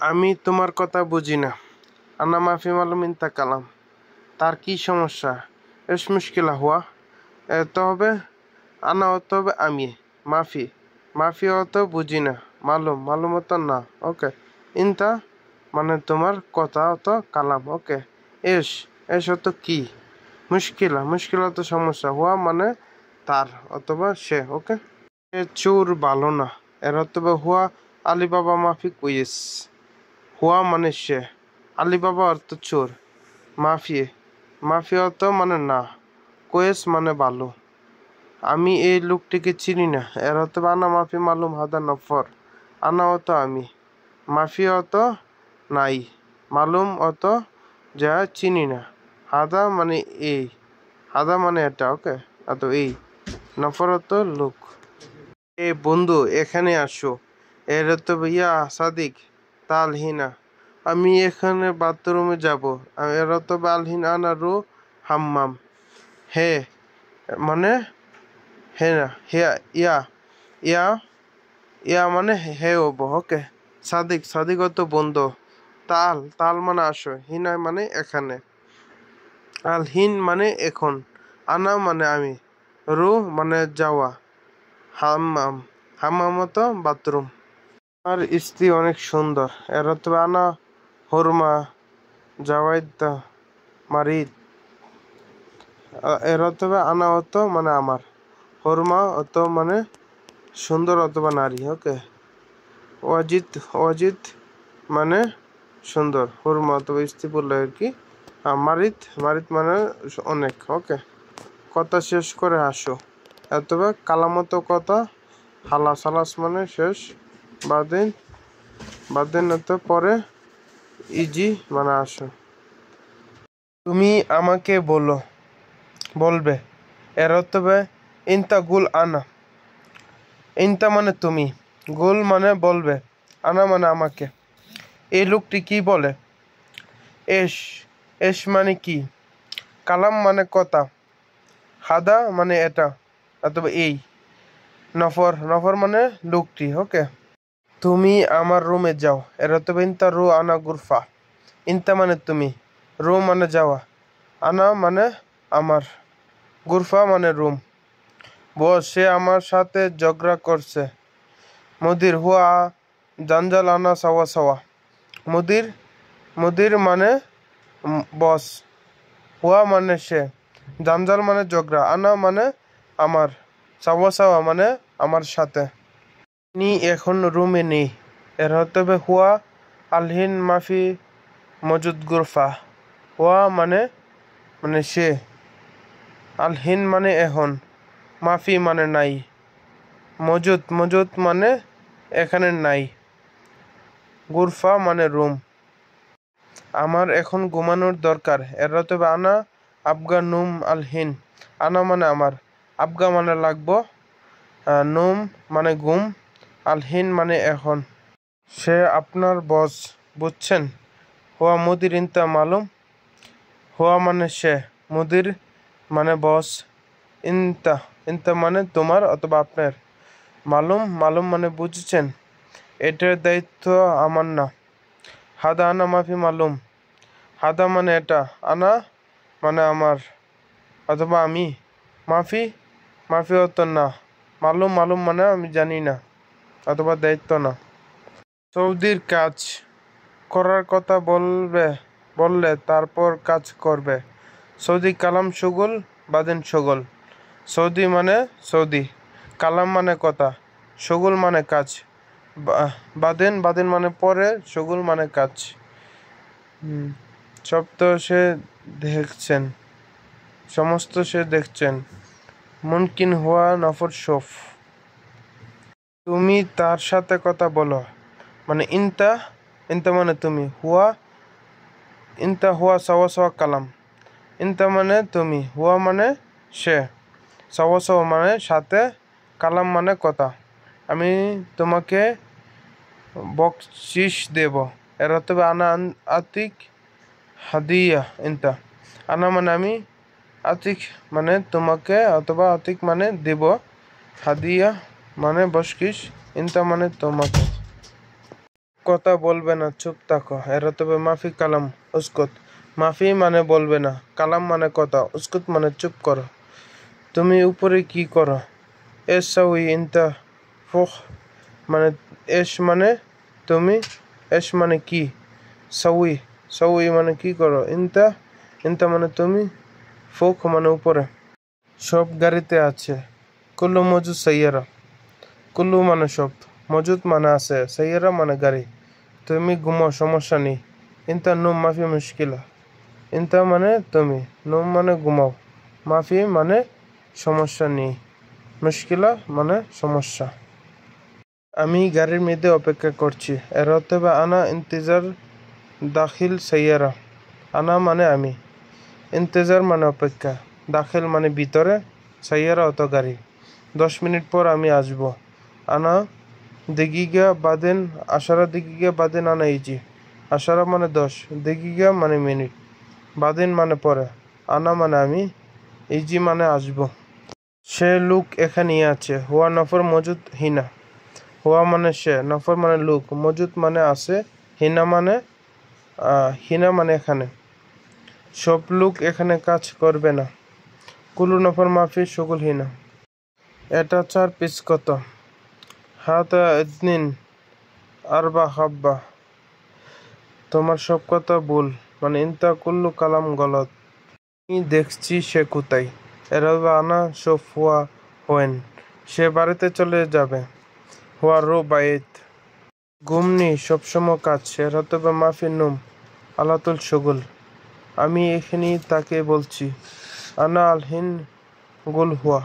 আমি তোমার কথা বুঝি না। আনা মাফি মালুম ইনতা কালাম। তার কি সমস্যা? এস মুশকিলা হুয়া। এত হবে আনা হতে হবে আমি। মাফি মাফি অত বুঝি না। মালুম মালুম অত না। ওকে। ইনতা মানে তোমার কথা অত কালাম। ওকে। এস এস অত কি? মুশকিলা মুশকিলা তো সমস্যা। হুয়া মানে তার অথবা সে। ওকে। এ চোর ভালো না। এর অথবা হুয়া আলিবাবা মাফি কুইস। হুয়া মানে সে। আলিবাবা অর্থ চোর। মাফি মাফি অর্থ মানে না। কোয়েস মানে ভালো। আমি এই লোকটিকে চিনি না। এর অর্থ আনা মাফি মালুম হাদা নফর। আনা অত আমি। মাফি অত নাই। মালুম অত যা চিনি না। হাদা মানে এই। হাদা মানে এটা। ওকে। এই নফর অত লোক। এ বন্ধু এখানে আসো। এর তো ভাইয়া সাদিক তালহিনা। আমি এখানে বাথরুমে যাব। এর তো আলহিনা আনা রো হাম্মাম। হে মানে হে না হিয়া ইয়া ইয়া ইয়া মানে হে হবো। ওকে। সাদিক সাদিক অত বন্ধু। তাল তাল মানে আসো। হিনা মানে এখানে। আলহিন মানে এখন। আনা মানে আমি। রু মানে যাওয়া। হাম্মাম হাম্মাম তো বাথরুম। আর স্ত্রী অনেক সুন্দর। এর অর্থ আনা হরমা জাওয়াইদা মারিদ। এর অর্থ আনা অত মানে আমার। হরমা অত মানে সুন্দর অথবা নারী। ওকে। অজিত অজিত মানে সুন্দর। হরমা অথবা স্ত্রী বললে আর কি। মারিদ মারিদ মানে অনেক। ওকে। কথা শেষ করে আসো। অথবা কালামত কথা হালাস হালাস মানে শেষ। বাদিন বাদিন অত পরে ইজি মানে আসো। তুমি আমাকে বলবে। এর অর্থ ইনতা গুল আনা। ইনতা মানে তুমি। গুল মানে বলবে। আনা মানে আমাকে। এই লোকটি কি বলে? এস এস মানে কি? কালাম মানে কথা। হাদা মানে এটা অথবা এই। নফর নফর মানে লোকটি। ওকে। তুমি আমার রুমে যাও। এর অর্থ ইনতা রু আনা গুরফা। ইনতা মানে তুমি। রু মানে যাওয়া। আনা মানে আমার। গুরফা মানে রুম। বস সে আমার সাথে ঝগড়া করছে। মুদির হুয়া জঞ্জাল আনা সাওয়া সাওয়া। মুদির মুদির মানে বস। হুয়া মানে সে। জঞ্জাল মানে ঝগড়া। আনা মানে আমার। সাওয়া সাওয়া মানে আমার সাথে। নি এখন রুমে নেই। এর হতে হবে হুয়া আলহিন মাফি মজুদ গুরফা। হুয়া মানে মানে সে। আলহিন মানে এখন। মাফি মানে নাই। মজুদ মজুদ মানে এখানে নাই। গুরফা মানে রুম। আমার এখন ঘুমানোর দরকার। এর অতএব আনা আবগা নুম আলহিন। আনা মানে আমার। আবগা মানে লাগবো। নুম মানে ঘুম। আলহিন মানে এখন। সে আপনার বস। বুঝছেন? হুয়া মুদির ইনতা মালুম। হুয়া মানে সে। মুদির মানে বস। ইনতা ইনতা মানে তোমার অথবা আপনার। মালুম মালুম মানে বুঝছেন। এটার দায়িত্ব আমার না। হাদা আনা মাফি মালুম। হাদা মানে এটা। আনা মানে আমার অথবা আমি। মাফি মাফি অত না। মালুম মালুম মানে আমি জানি না অথবা দায়িত্ব না। সৌদির কাজ করার কথা বললে তারপর কাজ করবে। সৌদি কালাম সুগুল বাদিন সুগুল। সৌদি মানে সৌদি। কালাম মানে কথা। সুগুল মানে কাজ। বাদিন বাদিন মানে পরে। সুগুল মানে কাজ। সব সে দেখছেন। সমস্ত সে দেখছেন। মুনকিন হুয়া নফর শোফ। তুমি তার সাথে কথা বলো। মানে ইনতা ইনতা মানে তুমি। হুয়া ইনতা হুয়া সাওয়া সাওয়া কালাম। ইনতা মানে তুমি। হুয়া মানে সে। সাওয়া সাওয়া মানে সাথে। কালাম মানে কথা। আমি তোমাকে বকশিস দেব। এর অর্থ আনা আতিক হাদিয়া ইনতা। আনা মানে আমি। আতিক মানে তোমাকে অথবা আতিক মানে দেব। হাদিয়া মানে বকশিস। ইনতা মানে তোমাকে। কথা বলবে না, চুপ থাকো। এরা তবে মাফি কালাম উস্কুত। মাফি মানে বলবে না, কালাম মানে কথা, উস্কুত মানে চুপ করো। তুমি উপরে কি করো? এস সাউই ইনতা ফুখ মানে এস মানে তুমি, এস মানে কি, সাউই সাউই মানে কি করো, ইনতা ইনতা মানে তুমি, ফুখ মানে উপরে। সব গাড়িতে আছে। কুল্লু মজুদ সাইয়ারা। কুল্লু মানে সব, মজুদ মানে আছে, সাইয়ারা মানে গাড়ি। তুমি ঘুমো, সমস্যা নেই। ইনতা নুম মাফি মুশকিলা। ইনতা মানে তুমি, নুম মানে ঘুমাও, মাফি মানে সমস্যা নেই, মুশকিলা মানে সমস্যা। আমি গাড়ির মধ্যে অপেক্ষা করছি। এর অথবা আনা ইন্তজার দাখিল সাইয়ারা। আনা মানে আমি, ইন্তজার মানে অপেক্ষা, দাখিল মানে ভিতরে, সাইয়ারা অত গাড়ি। 10 মিনিট পর আমি আসব। আনা দেগিগা বাদেন আশারা দেগিগা বাদেন আনা ইজি। আশারা মানে 10, দেগিগা মানে মিনিট, বাদেন মানে পরে, আনা মানে আমি, ইজি মানে আসব। সে লোক এখানেই আছে। হুয়া নফর মজুদ হিনা। হুয়া মানে সে, নফর মানে লোক, মজুদ মানে আছে, হিনা মানে হিনা মানে এখানে। সব লোক এখানে কাজ করবে না। কুলু নফর মাফি শুগুল হিনা। এটা 4 পিস কত? হাতা ইদনিন আরবা হাব্বা। তোমার সব কথা ভুল মানে ইনতা কুল্লু কালাম গলত। আমি দেখছি সে কোথায়। এরবা আনা সব হুয়া হোয়েন। সে বাড়িতে চলে যাবে। হুয়া রো বাইত। ঘুমনি সবসময় কাজ। এর হতবা মাফি নুম আলাতুল শুগুল। আমি এখানেই তাকে বলছি। আনা আলহিন গুল হুয়া।